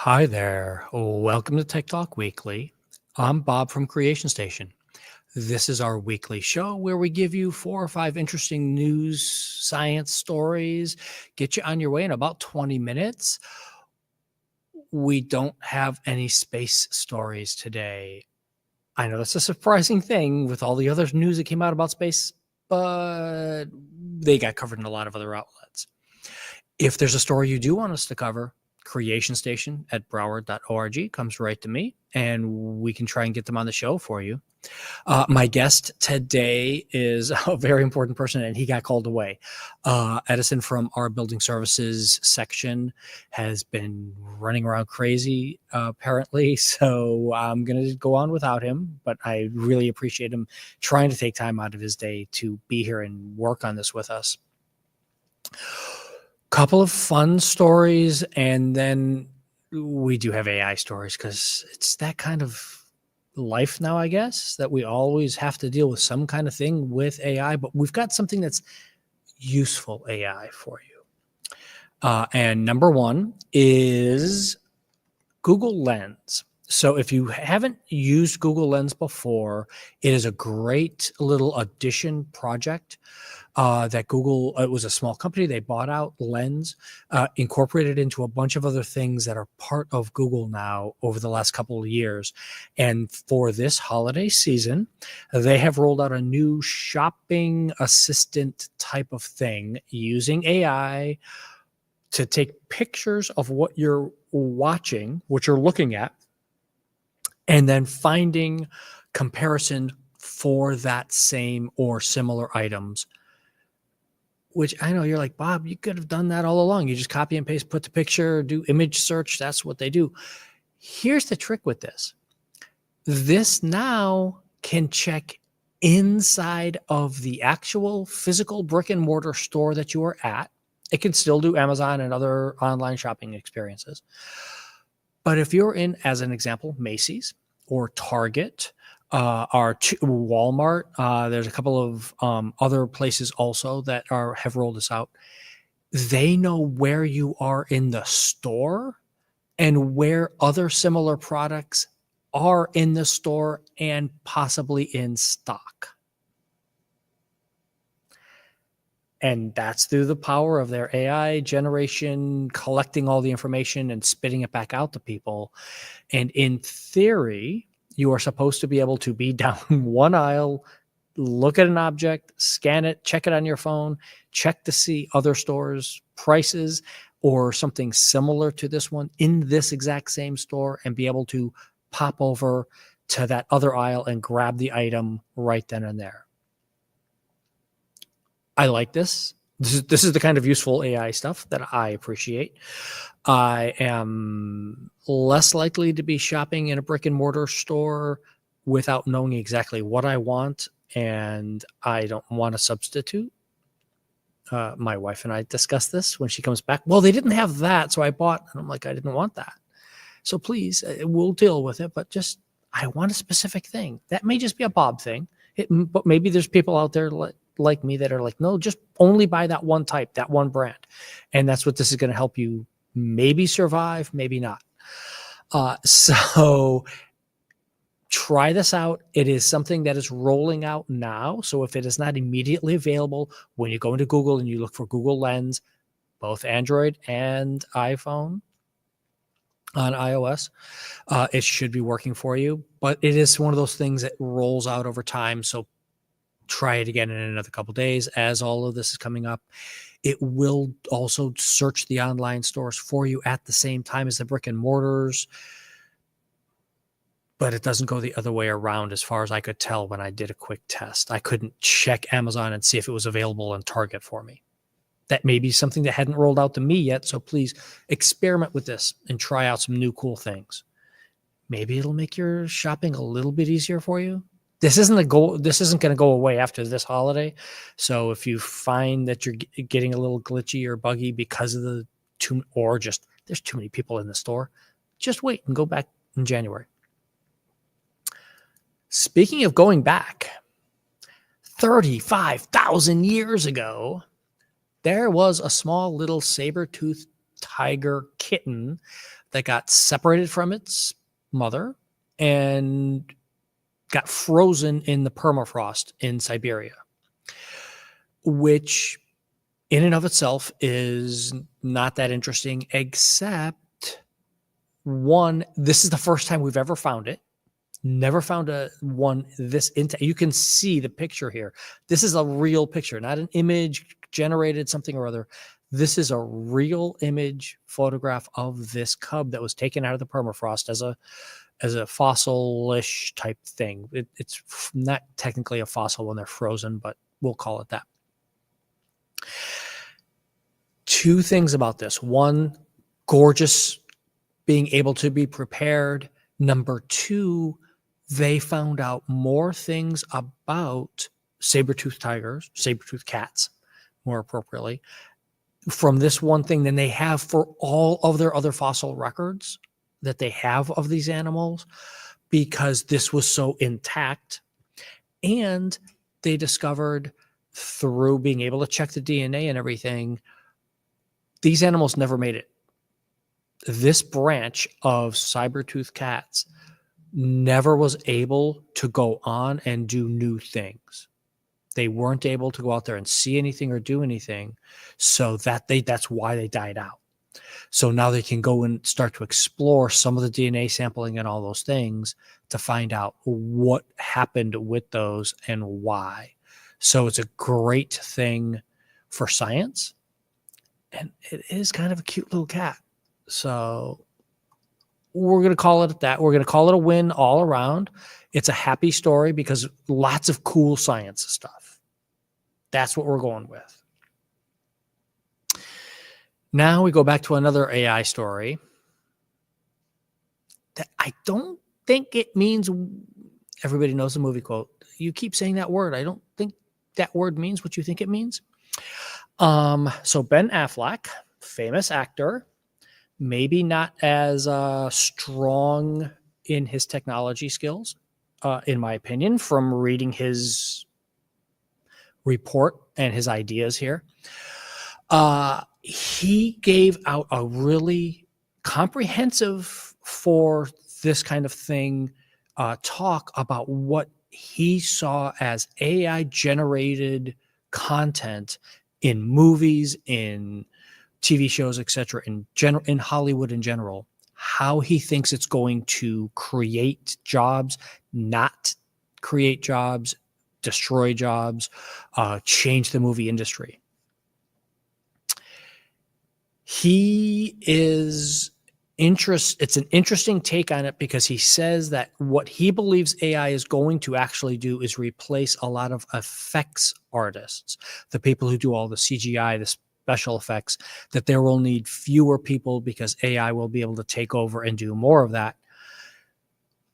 Hi there. Welcome to Tech Talk Weekly. I'm Bob from Creation Station. This is our weekly show where we give you 4 or 5 interesting news, science stories, get you on your way in about 20 minutes. We don't have any space stories today. I know that's a surprising thing with all the other news that came out about space, but they got covered in a lot of other outlets. If there's a story you do want us to cover, Creation Station at Broward.org comes right to me, and we can try and get them on the show for you. My guest today is a very important person, and he got called away. Eddison from our building services section has been running around crazy, apparently, so I'm going to go on without him, but I really appreciate him trying to take time out of his day to be here and work on this with us. Couple of fun stories, and then we do have AI stories because it's that kind of life now, I guess, that we always have to deal with some kind of thing with AI, but we've got something that's useful AI for you. And number one is Google Lens. So if you haven't used Google Lens before, it is a great little addition project that Google, it was a small company. They bought out Lens, incorporated into a bunch of other things that are part of Google now over the last couple of years. And for this holiday season, they have rolled out a new shopping assistant type of thing using AI to take pictures of what you're watching, what you're looking at, and then finding comparison for that same or similar items. Which I know you're like, Bob, you could have done that all along. You just copy and paste, put the picture, do image search. That's what they do. Here's the trick with this. This now can check inside of the actual physical brick and mortar store that you are at. It can still do Amazon and other online shopping experiences. But if you're in, as an example, Macy's or Target, or Walmart, there's a couple of other places also that have rolled this out. They know where you are in the store and where other similar products are in the store and possibly in stock. And that's through the power of their AI generation, collecting all the information and spitting it back out to people. And in theory, you are supposed to be able to be down one aisle, look at an object, scan it, check it on your phone, check to see other stores' prices or something similar to this one in this exact same store, and be able to pop over to that other aisle and grab the item right then and there. I like this. This is the kind of useful AI stuff that I appreciate. I am less likely to be shopping in a brick and mortar store without knowing exactly what I want, and I don't want to substitute. My wife and I discussed this when she comes back. Well, they didn't have that, so I bought, and I'm like, I didn't want that. So please, we'll deal with it, but just, I want a specific thing. That may just be a Bob thing, but maybe there's people out there like me that are like, no, just only buy that one type, that one brand. And that's what this is going to help you maybe survive, maybe not. So try this out. It is something that is rolling out now. So if it is not immediately available, when you go into Google and you look for Google Lens, both Android and iPhone on iOS, it should be working for you. But it is one of those things that rolls out over time. So try it again in another couple of days as all of this is coming up. It will also search the online stores for you at the same time as the brick and mortars, but it doesn't go the other way around as far as I could tell when I did a quick test. I couldn't check Amazon and see if it was available in Target for me. That may be something that hadn't rolled out to me yet, so please experiment with this and try out some new cool things. Maybe it'll make your shopping a little bit easier for you. This isn't going to go away after this holiday. So if you find that you're getting a little glitchy or buggy because of there's too many people in the store, just wait and go back in January. Speaking of going back, 35,000 years ago, there was a small little saber-toothed tiger kitten that got separated from its mother and got frozen in the permafrost in Siberia, which in and of itself is not that interesting, except one, this is the first time we've ever found it. Never found one this intact. You can see the picture here. This is a real picture, not an image generated something or other. This is a real image photograph of this cub that was taken out of the permafrost as a fossil-ish type thing. It's not technically a fossil when they're frozen, but we'll call it that. Two things about this. One, gorgeous, being able to be prepared. Number two, they found out more things about saber-toothed tigers, saber-toothed cats, more appropriately, from this one thing than they have for all of their other fossil records that they have of these animals, because this was so intact. And they discovered, through being able to check the DNA and everything, these animals never made it. This branch of saber-toothed cats never was able to go on and do new things. They weren't able to go out there and see anything or do anything, so that's why they died out. So now they can go and start to explore some of the DNA sampling and all those things to find out what happened with those and why. So it's a great thing for science, and it is kind of a cute little cat. So we're going to call it that. We're going to call it a win all around. It's a happy story because lots of cool science stuff. That's what we're going with. Now we go back to another AI story that I don't think it means, everybody knows the movie quote. You keep saying that word. I don't think that word means what you think it means. So Ben Affleck, famous actor, maybe not as strong in his technology skills, in my opinion, from reading his report and his ideas here. He gave out a really comprehensive, for this kind of thing, talk about what he saw as AI-generated content in movies, in TV shows, etc., in Hollywood in general, how he thinks it's going to create jobs, not create jobs, destroy jobs, change the movie industry. It's an interesting take on it, because he says that what he believes AI is going to actually do is replace a lot of effects artists, the people who do all the CGI, the special effects, that there will need fewer people because AI will be able to take over and do more of that.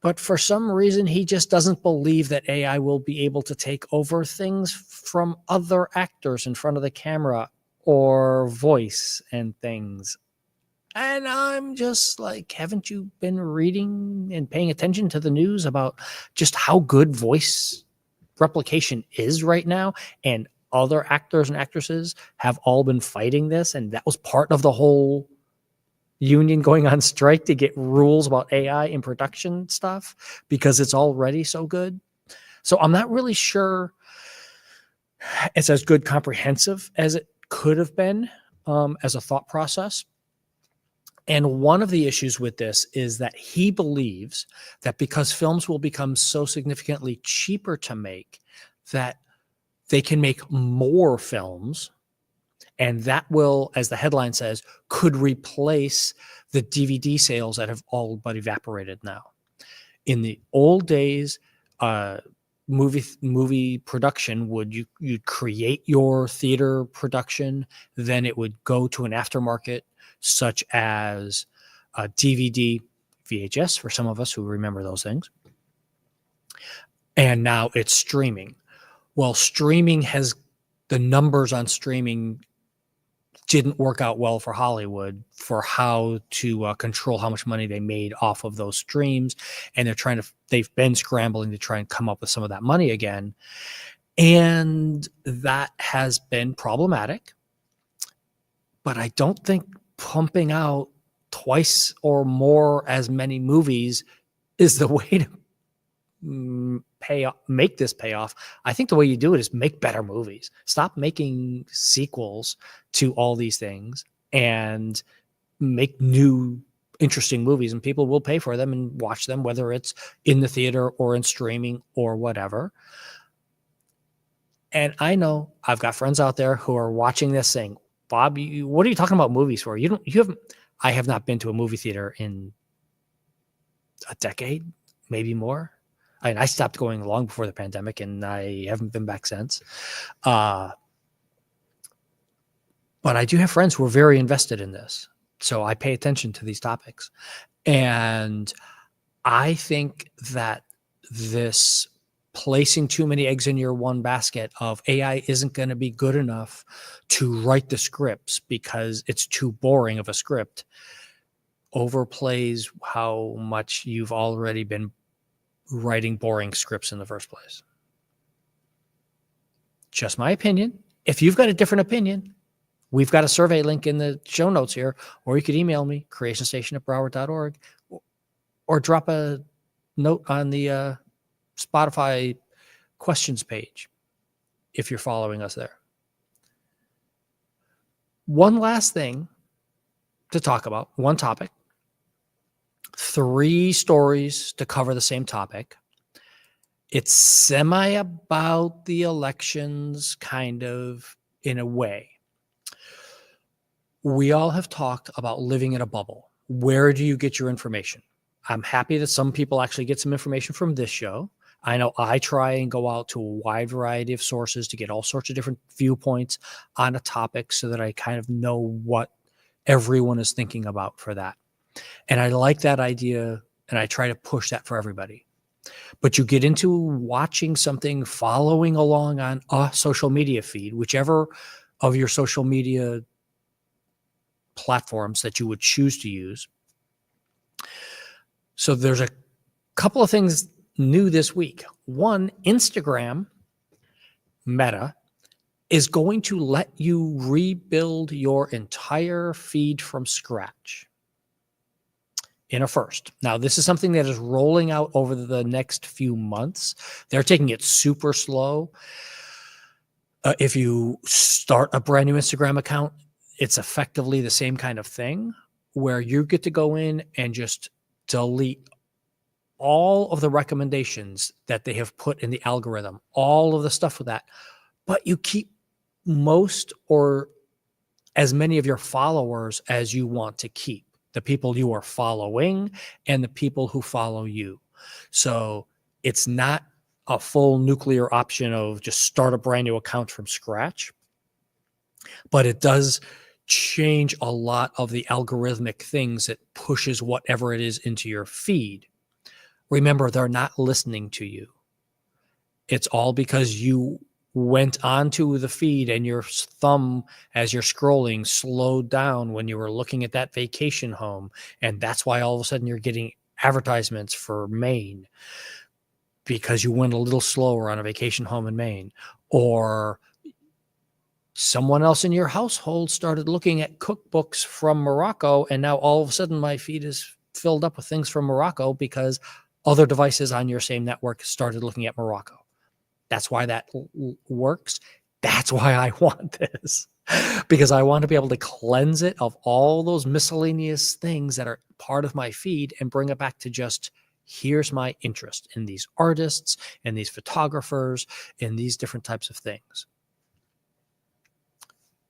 But for some reason, he just doesn't believe that AI will be able to take over things from other actors in front of the camera or voice and things. And I'm just like, haven't you been reading and paying attention to the news about just how good voice replication is right now? And other actors and actresses have all been fighting this, and that was part of the whole union going on strike to get rules about AI in production stuff, because it's already so good. So I'm not really sure it's as good comprehensive as it could have been, as a thought process. And one of the issues with this is that he believes that because films will become so significantly cheaper to make, that they can make more films, and that will, as the headline says, could replace the DVD sales that have all but evaporated now. In the old days, movie production you'd create your theater production, then it would go to an aftermarket, such as DVD, VHS, for some of us who remember those things. And now it's streaming. Well, the numbers on streaming didn't work out well for Hollywood for how to control how much money they made off of those streams. And they've been scrambling to try and come up with some of that money again. And that has been problematic. But I don't think pumping out twice or more as many movies is the way to make this pay off. I think the way you do it is make better movies. Stop making sequels to all these things and make new interesting movies, and people will pay for them and watch them, whether it's in the theater or in streaming or whatever. And I know I've got friends out there who are watching this saying, Bob, what are you talking about movies for? I have not been to a movie theater in a decade, maybe more. I stopped going long before the pandemic, and I haven't been back since. But I do have friends who are very invested in this. So I pay attention to these topics. And I think that this placing too many eggs in your one basket of AI isn't going to be good enough to write the scripts because it's too boring of a script overplays how much you've already been writing boring scripts in the first place. Just my opinion. If you've got a different opinion, we've got a survey link in the show notes here, or you could email me, creationstation@broward.org, or drop a note on the Spotify questions page if you're following us there. One last thing to talk about, one topic, 3 stories to cover the same topic. It's semi about the elections, kind of, in a way. We all have talked about living in a bubble. Where do you get your information? I'm happy that some people actually get some information from this show. I know I try and go out to a wide variety of sources to get all sorts of different viewpoints on a topic so that I kind of know what everyone is thinking about for that. And I like that idea, and I try to push that for everybody. But you get into watching something, following along on a social media feed, whichever of your social media platforms that you would choose to use. So there's a couple of things new this week. One, Instagram, Meta, is going to let you rebuild your entire feed from scratch in a first. Now, this is something that is rolling out over the next few months. They're taking it super slow. If you start a brand new Instagram account, it's effectively the same kind of thing where you get to go in and just delete all of the recommendations that they have put in the algorithm, all of the stuff with that, but you keep most or as many of your followers as you want to keep, the people you are following and the people who follow you. So it's not a full nuclear option of just start a brand new account from scratch, but it does change a lot of the algorithmic things that pushes whatever it is into your feed. Remember, they're not listening to you. It's all because you went onto the feed and your thumb, as you're scrolling, slowed down when you were looking at that vacation home. And that's why all of a sudden you're getting advertisements for Maine because you went a little slower on a vacation home in Maine. Or someone else in your household started looking at cookbooks from Morocco, and now all of a sudden my feed is filled up with things from Morocco because other devices on your same network started looking at Morocco. That's why that works. That's why I want this, because I want to be able to cleanse it of all those miscellaneous things that are part of my feed and bring it back to just, here's my interest in these artists and these photographers and these different types of things.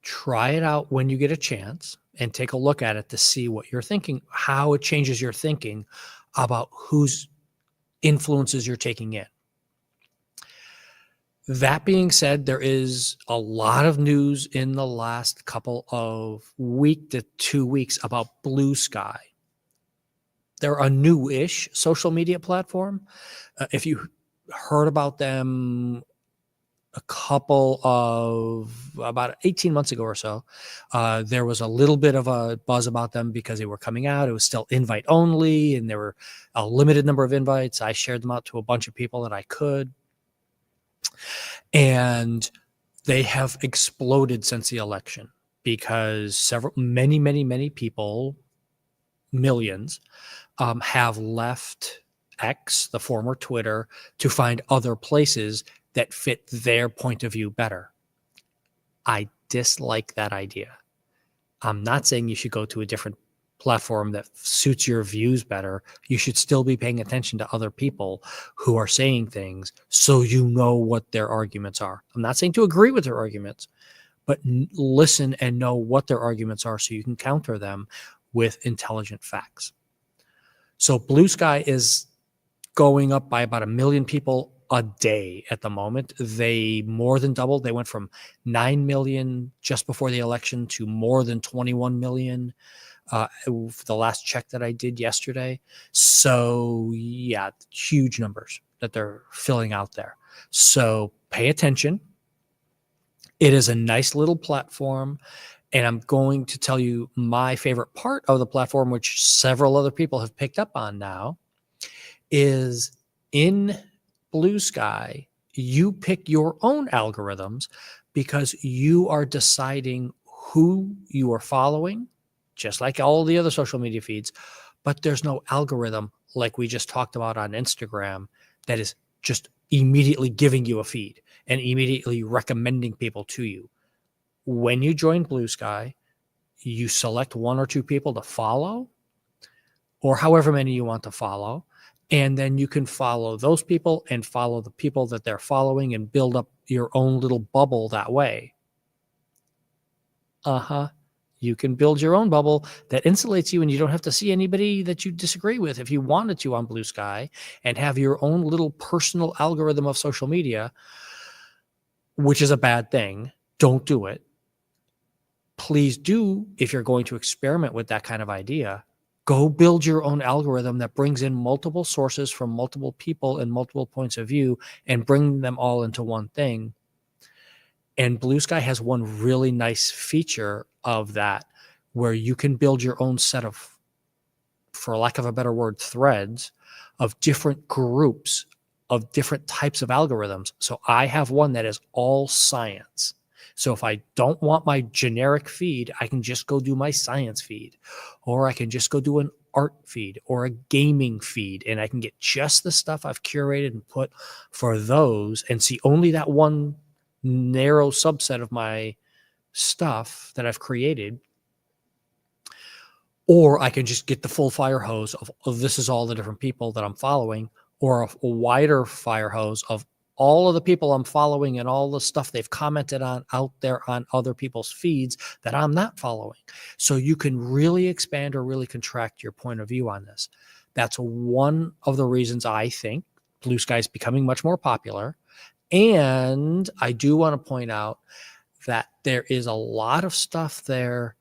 Try it out when you get a chance and take a look at it to see what you're thinking, how it changes your thinking about whose influences you're taking in. That being said, there is a lot of news in the last couple of week to 2 weeks about Blue Sky. They're a new-ish social media platform. If you heard about them about 18 months ago or so, there was a little bit of a buzz about them because they were coming out. It was still invite only, and there were a limited number of invites. I shared them out to a bunch of people that I could. And they have exploded since the election because many people millions, have left X, the former Twitter, to find other places that fit their point of view better. I dislike that idea. I'm not saying you should go to a different platform that suits your views better. You should still be paying attention to other people who are saying things so you know what their arguments are. I'm not saying to agree with their arguments, but listen and know what their arguments are so you can counter them with intelligent facts. So Blue Sky is going up by about 1 million people a day at the moment. They more than doubled. They went from 9 million just before the election to more than 21 million the last check that I did yesterday. So yeah, huge numbers that they're filling out there. So pay attention. It is a nice little platform. And I'm going to tell you my favorite part of the platform, which several other people have picked up on now, is in Blue Sky, you pick your own algorithms because you are deciding who you are following, just like all the other social media feeds, but there's no algorithm like we just talked about on Instagram that is just immediately giving you a feed and immediately recommending people to you. When you join Blue Sky, you select 1 or 2 people to follow, or however many you want to follow, and then you can follow those people and follow the people that they're following and build up your own little bubble that way. You can build your own bubble that insulates you, and you don't have to see anybody that you disagree with if you wanted to on Blue Sky, and have your own little personal algorithm of social media, which is a bad thing. Don't do it. Please do, if you're going to experiment with that kind of idea, go build your own algorithm that brings in multiple sources from multiple people and multiple points of view and bring them all into one thing. And Blue Sky has one really nice feature of that where you can build your own set of, for lack of a better word, threads of different groups of different types of algorithms. So I have one that is all science. So if I don't want my generic feed, I can just go do my science feed, or I can just go do an art feed or a gaming feed, and I can get just the stuff I've curated and put for those and see only that one narrow subset of my stuff that I've created. Or I can just get the full fire hose of this is all the different people that I'm following, or a wider fire hose of all of the people I'm following and all the stuff they've commented on out there on other people's feeds that I'm not following. So you can really expand or really contract your point of view on this. That's one of the reasons I think Blue Sky is becoming much more popular. And I do want to point out that there is a lot of stuff there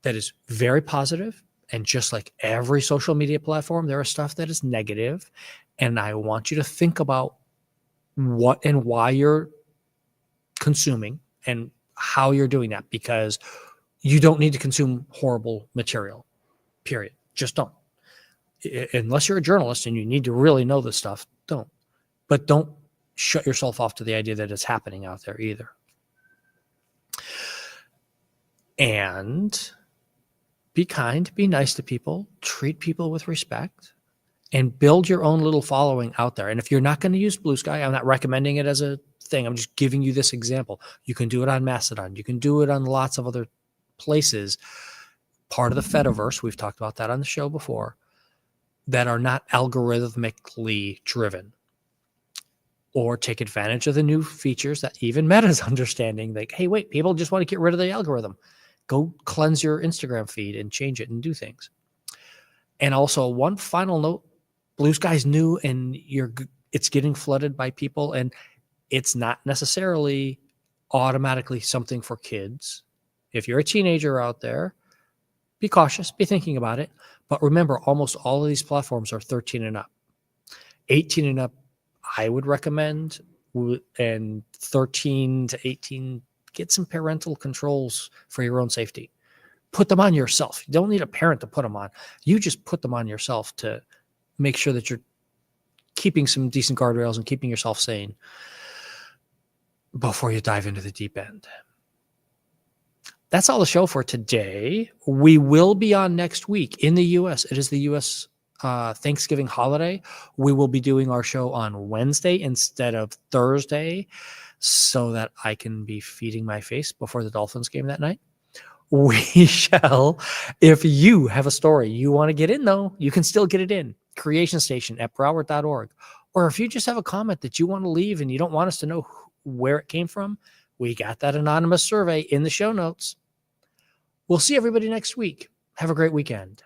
that is very positive. And just like every social media platform, there is stuff that is negative. And I want you to think about what and why you're consuming and how you're doing that, because you don't need to consume horrible material, period. Just don't. Unless you're a journalist and you need to really know this stuff, don't. But don't shut yourself off to the idea that it's happening out there either. And be kind, be nice to people, treat people with respect, and build your own little following out there. And if you're not going to use Blue Sky, I'm not recommending it as a thing. I'm just giving you this example. You can do it on Mastodon. You can do it on lots of other places, part of the Fediverse, we've talked about that on the show before, that are not algorithmically driven. Or take advantage of the new features that even Meta's understanding. Like, hey, wait, people just want to get rid of the algorithm. Go cleanse your Instagram feed and change it and do things. And also, one final note, Blue Sky's new and it's getting flooded by people, and it's not necessarily automatically something for kids. If you're a teenager out there, be cautious, be thinking about it. But remember, almost all of these platforms are 13 and up. 18 and up, I would recommend, and 13 to 18, get some parental controls for your own safety. Put them on yourself. You don't need a parent to put them on. You just put them on yourself to make sure that you're keeping some decent guardrails and keeping yourself sane before you dive into the deep end. that's all the show for today. We will be on next week in the U.S. It is the U.S. Thanksgiving holiday. We will be doing our show on Wednesday instead of Thursday so that I can be feeding my face before the Dolphins game that night. We shall. If you have a story you want to get in, though, you can still get it in. creationstation@broward.org. Or if you just have a comment that you want to leave and you don't want us to know where it came from, we got that anonymous survey in the show notes. We'll see everybody next week. Have a great weekend.